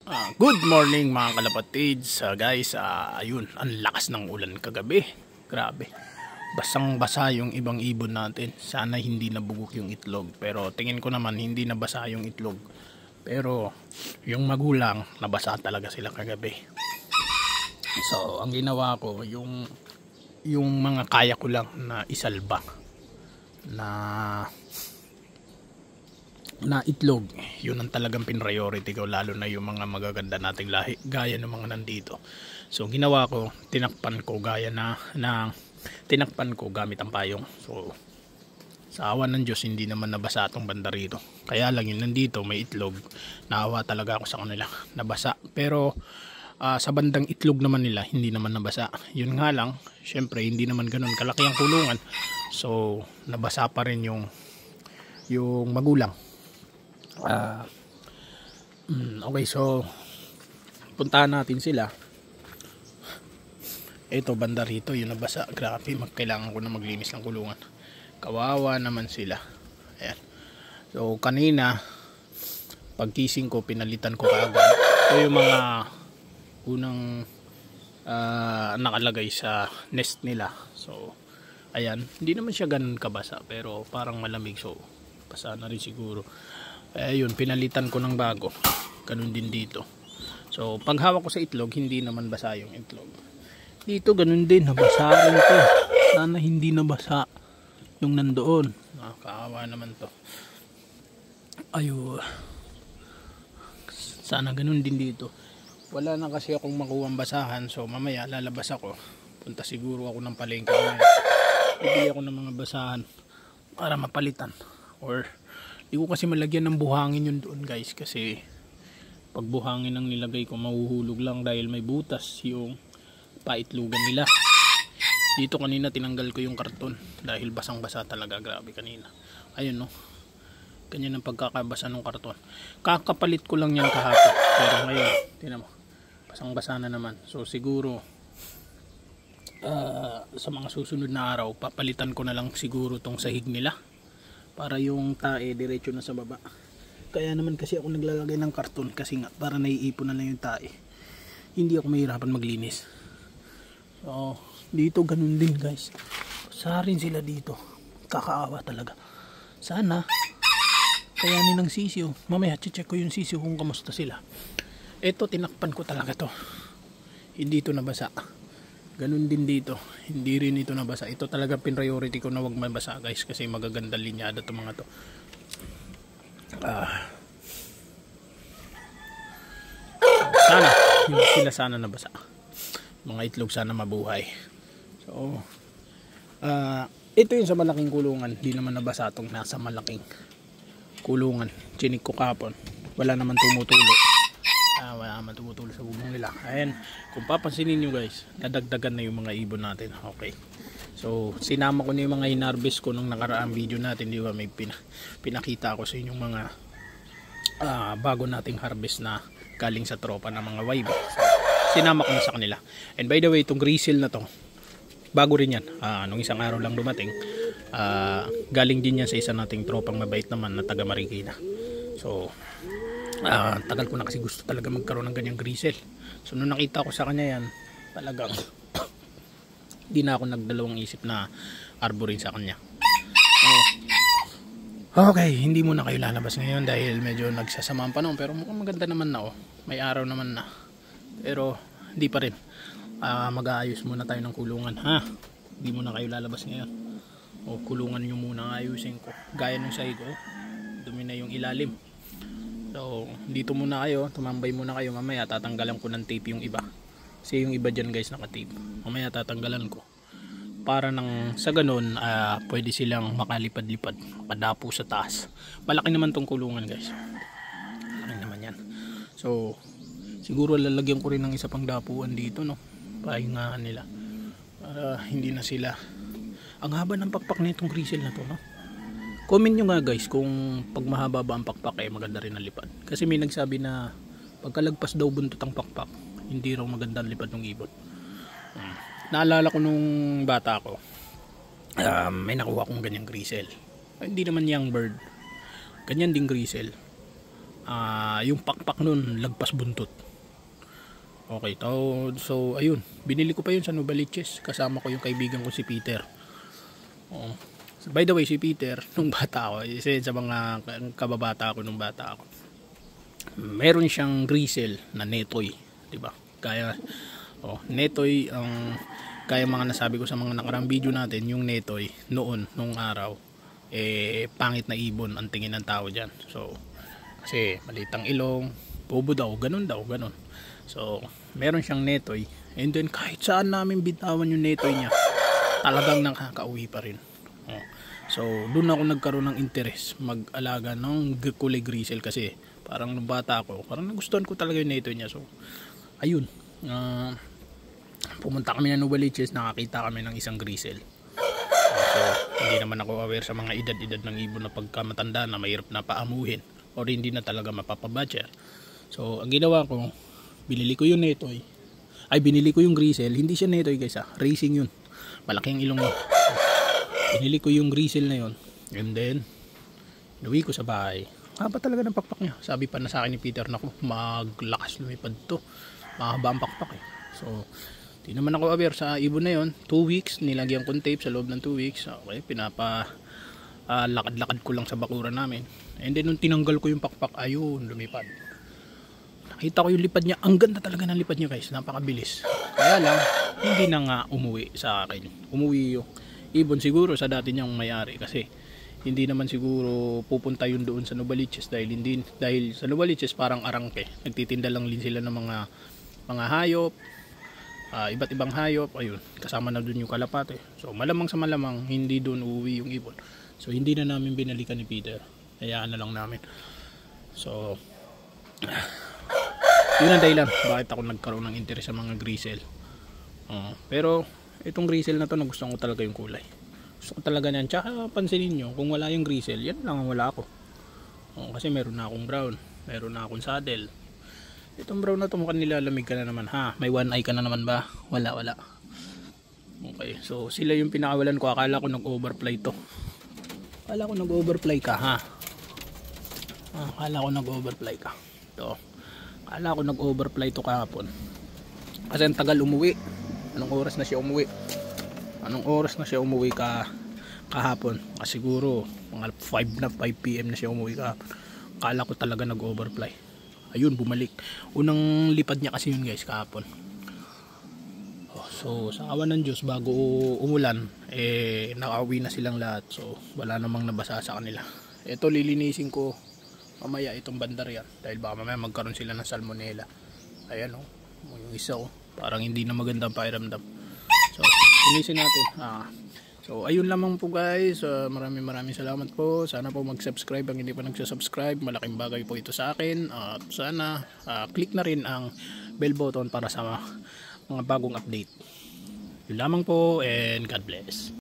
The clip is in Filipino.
Good morning mga kalapatids. Guys, ayun, ang lakas ng ulan kagabi. Grabe. Basang-basa yung ibang ibon natin. Sana hindi nabugok yung itlog. Pero tingin ko naman hindi nabasa yung itlog. Pero yung magulang, nabasa talaga sila kagabi. So, ang ginawa ko, yung mga kaya ko lang na isalba na itlog, yun ang talagang priority ko, lalo na yung mga magaganda nating lahi gaya ng mga nandito. So ginawa ko, tinakpan ko gaya na tinakpan ko gamit ang payong. So sa awa ng Diyos hindi naman nabasa itong banda rito, kaya lang yun nandito may itlog, naawa talaga ako sa kanila, nabasa. Pero sa bandang itlog naman nila hindi naman nabasa. Yun nga lang, syempre hindi naman ganun kalaki ang kulungan, so nabasa pa rin yung magulang. Okay, so puntahan natin sila. Ito banda rito yung nabasa, grabe, kailangan ko na maglinis ng kulungan, kawawa naman sila. Ayan. So kanina pagkising ko pinalitan ko kaagad. Ito yung mga unang nakalagay sa nest nila. So ayan, hindi naman siya ganun kabasa pero parang malamig, so basa na rin siguro. Ayun, pinalitan ko ng bago. Ganun din dito. So pag hawak ko sa itlog hindi naman basa yung itlog. Dito ganun din, nabasa rin to. Sana hindi nabasa yung nandoon. Kaawa naman to. Ayun, sana ganun din dito. Wala na kasi akong makuwang basahan, so mamaya lalabas ako. Punta siguro ako ng palengke. Bibili ako ng mga basahan para mapalitan, or di ko kasi malagyan ng buhangin yun doon guys, kasi pag buhangin ang nilagay ko mahuhulog lang dahil may butas yung paitlugan nila. Dito kanina tinanggal ko yung karton dahil basang basa talaga, grabe kanina. Ayun no, ganyan ang pagkakabasa ng karton. Kakapalit ko lang yan kahapon, pero ngayon tinan mo, basang basa na naman. So siguro sa mga susunod na araw papalitan ko na lang siguro tong sahig nila para yung tae diretso na sa baba. Kaya naman kasi ako naglalagay ng karton, kasi nga para naiipon na lang yung tae, hindi ako mahirapan maglinis. So dito ganun din guys, sarin sila dito, kakaawa talaga. Sana kayanin ng sisiyo. Mamaya check ko yung sisiyo kung kamusta sila. Ito tinakpan ko talaga to, hindi ito nabasa. Ganun din dito, hindi rin ito nabasa. Ito talaga priority ko na wag mabasa guys, kasi magaganda linyada itong mga to. Sana hindi sila sana nabasa, mga itlog sana mabuhay. So ito yung sa malaking kulungan, di naman nabasa itong nasa malaking kulungan. Chinik ko kapon, wala naman tumutulo. Wala naman tumutulo sa bubong nila. Ayan, kung papansinin nyo guys, nadagdagan na yung mga ibon natin. Okay, so sinama ko na yung mga hinarvest ko nung nakaraang video natin, di ba? May pinakita ko sa inyong mga bago nating harvest na galing sa tropa ng mga YB. So, sinama ko na sa kanila. And by the way, itong grizzle na to, bago rin yan. Nung isang araw lang dumating. Galing din yan sa isa nating tropang mabait naman na taga Marikina. So tagal ko na kasi gusto talaga magkaroon ng ganyang grizzle. So nung nakita ko sa kanya yan, talagang di na ako nagdalawang isip na arborin sa kanya. Okay, hindi muna kayo lalabas ngayon dahil medyo nagsasama ang panahon, pero mukhang maganda naman na, may araw naman na. Pero hindi pa rin. Mag-aayos muna tayo ng kulungan, ha? Hindi muna kayo lalabas ngayon. Kulungan nyo muna ayusin ko. Gaya nung sayo ko, dumi na yung ilalim. So dito muna kayo, tumambay muna kayo. Mamaya tatanggalan ko ng tape yung iba, kasi yung iba dyan guys naka-tape. Mamaya tatanggalan ko para nang sa ganun pwede silang makalipad-lipad, makadapo sa taas. Malaki naman tong kulungan guys, malaki naman yan. So siguro lalagyan ko rin ng isa pang dapuan dito, no, pahingahan nila para hindi na sila. Ang haba ng pakpak nitong grizzle na to, no? Comment nyo nga guys kung pag mahaba ba ang pakpak maganda rin ang lipad, kasi may nagsabi na pagkalagpas daw buntot ang pakpak hindi raw maganda ang lipad ng ibon. Naalala ko nung bata ko, may nakuha akong ganyang grizzle. Hindi naman young bird, ganyan ding grizzle. yung pakpak nun lagpas buntot. Okay, so ayun, binili ko pa yun sa Novaliches, kasama ko yung kaibigan ko si Peter. So, by the way, si Peter nung bata ako, isa yun sa mga kababata ako nung bata ako, meron siyang grisel na Netoy, di ba? Kaya Netoy ang kaya mga nasabi ko sa mga nakarang video natin, yung Netoy noon nung araw pangit na ibon ang tingin ng tao diyan. So kasi malitang ilong, bobo daw, ganun. So meron siyang Netoy, and then kahit saan namin bitawan yung Netoy niya, talagang nakakauwi pa rin. So doon ako nagkaroon ng interest mag-alaga ng kulay grisel, kasi parang nung bata ako, parang nagustuhan ko talaga yung Netoy niya. So ayun, pumunta kami ng Novaliches, nakakita kami ng isang grisel. So hindi naman ako aware sa mga edad ng ibon na pagka matanda na mahirap na paamuhin or hindi na talaga mapapabatcher. So ang ginawa ko, binili ko yung Netoy, binili ko yung grisel. Hindi siya Netoy guys, racing yun, malaking ilong yun. Binili ko yung grisel na yun, and then inuwi ko sa bahay. Haba talaga ng pakpak niya. Sabi pa na sa akin ni Peter, naku, maglakas lumipad to, mahaba ang pakpak So di naman ako aware sa ibon na yon. 2 weeks nilagyan kong tape sa loob ng 2 weeks. Okay, lakad-lakad ko lang sa bakuran namin, and then nung tinanggal ko yung pakpak, ayun, lumipad. Nakita ko yung lipad niya, ang ganda talaga ng lipad niya guys, napakabilis. Kaya lang hindi na nga umuwi sa akin. Umuwi yung ibon siguro sa dati niyang may-ari, kasi hindi naman siguro pupunta yun doon sa Novaliches, dahil sa Novaliches parang arangke, nagtitinda lang din sila ng mga hayop, iba't ibang hayop. Ayun, kasama na doon yung kalapate. So malamang sa malamang hindi doon uuwi yung ibon. So hindi na namin binalikan ni Peter, hayaan na lang namin. So yun ang dahilan bakit ako nagkaroon ng interest sa mga grisel. Pero itong grisel na to, nagustuhan ko talaga yung kulay. Gusto ko talaga yan. Tsaka pansinin nyo, kung wala yung grisel, yan lang ang wala ako. Kasi meron na akong brown, meron na akong saddle. Itong brown na to, mukhang nilalamig ka na naman. May one eye ka na naman ba? Wala. Okay, so sila yung pinakawalan ko. Akala ko nag-overfly to. Akala ko nag-overfly ka, akala ko nag-overfly ka. Akala ko nag-overfly to kahapon. Kasi ang tagal umuwi. Anong oras na siya umuwi kahapon? Siguro mga 5 PM na siya umuwi kahapon. Akala ko talaga nag-overfly. Ayun, bumalik. Unang lipad niya kasi yun guys, kahapon. So sa awan ng Diyos, bago umulan, nakauwi na silang lahat. So wala namang nabasa sa kanila. Ito, lilinisin ko mamaya itong bandar yan, dahil baka mamaya magkaroon sila ng salmonella. Ayan yung isa parang hindi na maganda ang pakiramdam. So linisin natin. So ayun lamang po guys. Maraming salamat po. Sana po mag-subscribe ang hindi pa nagsasubscribe. Malaking bagay po ito sa akin. At sana click na rin ang bell button para sa mga bagong update. Yun lamang po, and God bless.